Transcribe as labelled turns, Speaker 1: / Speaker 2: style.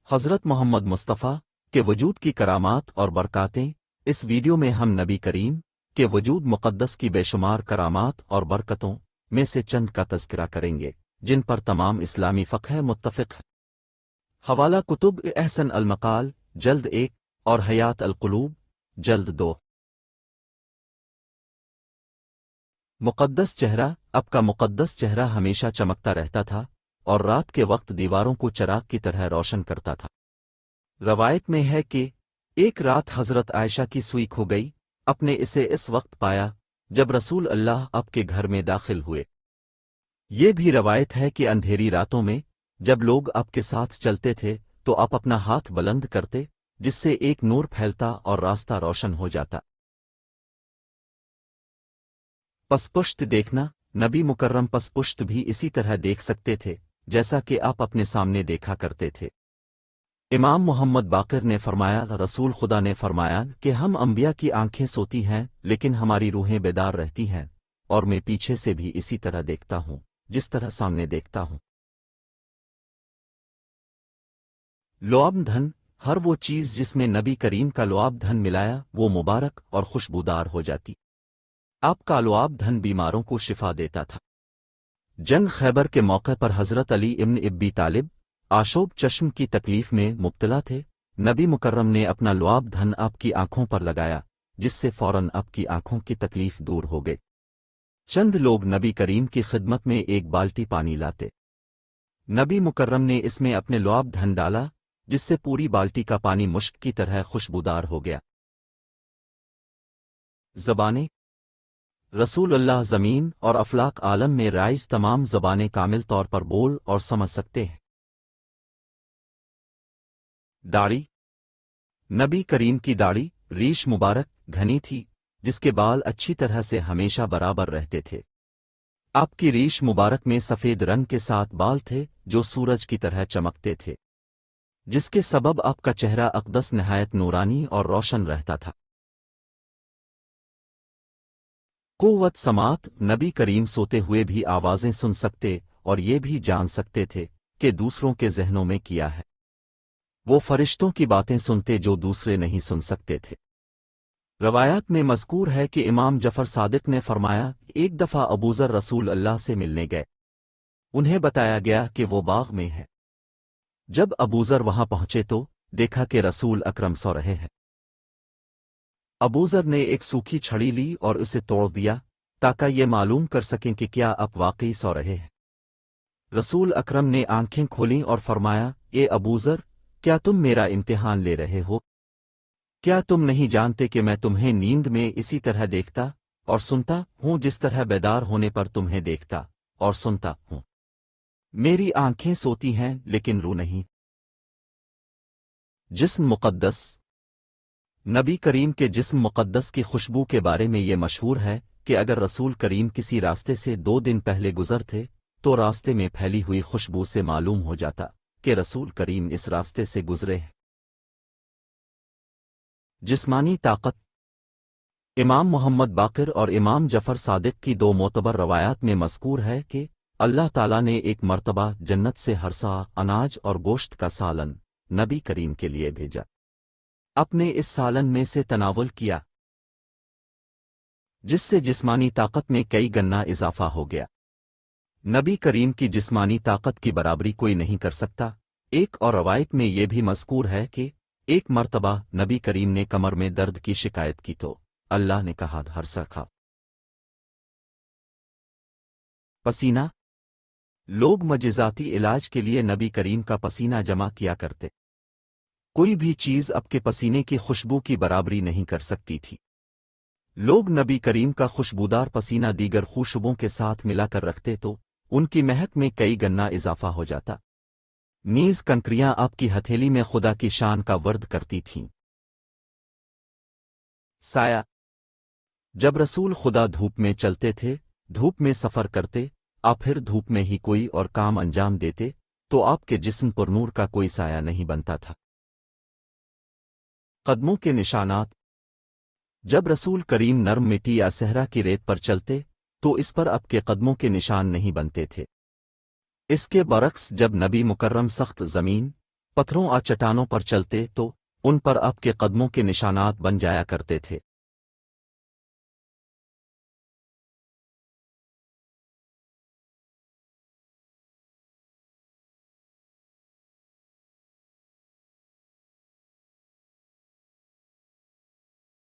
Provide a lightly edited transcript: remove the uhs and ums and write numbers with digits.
Speaker 1: حضرت محمد مصطفیٰ کے وجود کی کرامات اور برکاتیں۔ اس ویڈیو میں ہم نبی کریم کے وجود مقدس کی بے شمار کرامات اور برکتوں میں سے چند کا تذکرہ کریں گے جن پر تمام اسلامی فقہ متفق ہے۔ حوالہ کتب احسن المقال جلد 1 اور حیات القلوب جلد 2۔ مقدس چہرہ۔ اب کا مقدس چہرہ ہمیشہ چمکتا رہتا تھا اور رات کے وقت دیواروں کو چراغ کی طرح روشن کرتا تھا۔ روایت میں ہے کہ ایک رات حضرت عائشہ کی سوئی کھو گئی، اپنے اسے اس وقت پایا جب رسول اللہ آپ کے گھر میں داخل ہوئے۔ یہ بھی روایت ہے کہ اندھیری راتوں میں جب لوگ آپ کے ساتھ چلتے تھے تو آپ اپنا ہاتھ بلند کرتے جس سے ایک نور پھیلتا اور راستہ روشن ہو جاتا۔ پس پشت دیکھنا۔ نبی مکرم پس پشت بھی اسی طرح دیکھ سکتے تھے جیسا کہ آپ اپنے سامنے دیکھا کرتے تھے۔ امام محمد باقر نے فرمایا، رسول خدا نے فرمایا کہ ہم انبیاء کی آنکھیں سوتی ہیں لیکن ہماری روحیں بیدار رہتی ہیں، اور میں پیچھے سے بھی اسی طرح دیکھتا ہوں جس طرح سامنے دیکھتا ہوں۔ لعاب دھن۔ ہر وہ چیز جس میں نبی کریم کا لعاب دھن ملایا وہ مبارک اور خوشبودار ہو جاتی۔ آپ کا لعاب دھن بیماروں کو شفا دیتا تھا۔ جنگ خیبر کے موقع پر حضرت علی ابن ابی طالب آشوب چشم کی تکلیف میں مبتلا تھے۔ نبی مکرم نے اپنا لعاب دھن آپ کی آنکھوں پر لگایا جس سے فوراً آپ کی آنکھوں کی تکلیف دور ہو گئی۔ چند لوگ نبی کریم کی خدمت میں ایک بالٹی پانی لاتے۔ نبی مکرم نے اس میں اپنے لعاب دھن ڈالا جس سے پوری بالٹی کا پانی مشک کی طرح خوشبودار ہو گیا۔ زبانیں۔ رسول اللہ زمین اور افلاق عالم میں رائج تمام زبانیں کامل طور پر بول اور سمجھ سکتے ہیں۔ داڑھی۔ نبی کریم کی داڑھی ریش مبارک گھنی تھی جس کے بال اچھی طرح سے ہمیشہ برابر رہتے تھے۔ آپ کی ریش مبارک میں سفید رنگ کے ساتھ بال تھے جو سورج کی طرح چمکتے تھے جس کے سبب آپ کا چہرہ اقدس نہایت نورانی اور روشن رہتا تھا۔ قوت سماعت۔ نبی کریم سوتے ہوئے بھی آوازیں سن سکتے اور یہ بھی جان سکتے تھے کہ دوسروں کے ذہنوں میں کیا ہے۔ وہ فرشتوں کی باتیں سنتے جو دوسرے نہیں سن سکتے تھے۔ روایات میں مذکور ہے کہ امام جعفر صادق نے فرمایا، ایک دفعہ ابوذر رسول اللہ سے ملنے گئے۔ انہیں بتایا گیا کہ وہ باغ میں ہے۔ جب ابوذر وہاں پہنچے تو دیکھا کہ رسول اکرم سو رہے ہیں۔ ابوذر نے ایک سوکھی چھڑی لی اور اسے توڑ دیا تاکہ یہ معلوم کر سکیں کہ کیا آپ واقعی سو رہے ہیں۔ رسول اکرم نے آنکھیں کھولیں اور فرمایا، اے ابوذر، کیا تم میرا امتحان لے رہے ہو؟ کیا تم نہیں جانتے کہ میں تمہیں نیند میں اسی طرح دیکھتا اور سنتا ہوں جس طرح بیدار ہونے پر تمہیں دیکھتا اور سنتا ہوں؟ میری آنکھیں سوتی ہیں لیکن روح نہیں۔ جسم مقدس۔ نبی کریم کے جسم مقدس کی خوشبو کے بارے میں یہ مشہور ہے کہ اگر رسول کریم کسی راستے سے 2 دن پہلے گزرتے تو راستے میں پھیلی ہوئی خوشبو سے معلوم ہو جاتا کہ رسول کریم اس راستے سے گزرے ہیں۔ جسمانی طاقت۔ امام محمد باقر اور امام جعفر صادق کی 2 معتبر روایات میں مذکور ہے کہ اللہ تعالیٰ نے ایک مرتبہ جنت سے ہرسا اناج اور گوشت کا سالن نبی کریم کے لیے بھیجا۔ اپنے اس سالن میں سے تناول کیا جس سے جسمانی طاقت میں کئی گنا اضافہ ہو گیا۔ نبی کریم کی جسمانی طاقت کی برابری کوئی نہیں کر سکتا۔ ایک اور روایت میں یہ بھی مذکور ہے کہ ایک مرتبہ نبی کریم نے کمر میں درد کی شکایت کی تو اللہ نے کہا، ہرسا کھا۔ پسینہ۔ لوگ معجزاتی علاج کے لیے نبی کریم کا پسینہ جمع کیا کرتے۔ کوئی بھی چیز اب کے پسینے کی خوشبو کی برابری نہیں کر سکتی تھی۔ لوگ نبی کریم کا خوشبودار پسینہ دیگر خوشبوں کے ساتھ ملا کر رکھتے تو ان کی مہک میں کئی گنا اضافہ ہو جاتا۔ نیز کنکریاں آپ کی ہتھیلی میں خدا کی شان کا ورد کرتی تھیں۔ سایہ۔ جب رسول خدا دھوپ میں چلتے تھے، دھوپ میں سفر کرتے، آپ پھر دھوپ میں ہی کوئی اور کام انجام دیتے تو آپ کے جسم پر نور کا کوئی سایہ نہیں بنتا تھا۔ قدموں کے نشانات۔ جب رسول کریم نرم مٹی یا صحرا کی ریت پر چلتے تو اس پر آپ کے قدموں کے نشان نہیں بنتے تھے۔ اس کے برعکس جب نبی مکرم سخت زمین پتھروں اور چٹانوں پر چلتے تو ان پر آپ کے قدموں کے نشانات بن جایا کرتے تھے۔